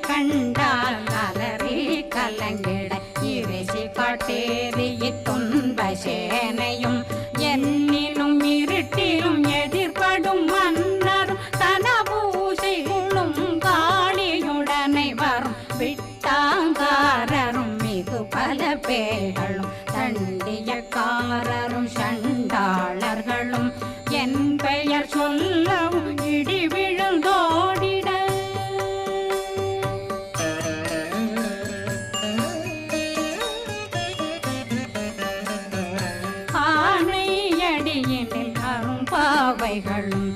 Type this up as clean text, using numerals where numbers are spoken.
கண்டால் அலறி கலங்கிட இறைச்சி காட்டேறிய துன்ப சேனையும் என்னிலும் இருட்டிலும் எதிர்படும் மன்னரும் தனபூசைகளும் காளியுடனை வரும் விட்டாங்காரரும் மிகு பல பேர்களும் தண்டியக்காரரும் சண்டாளர்களும் என் பெயர் சொல்லவும் இடி விழுந்தோடிட ஆணையடியினில் அரும்பாவைகளும்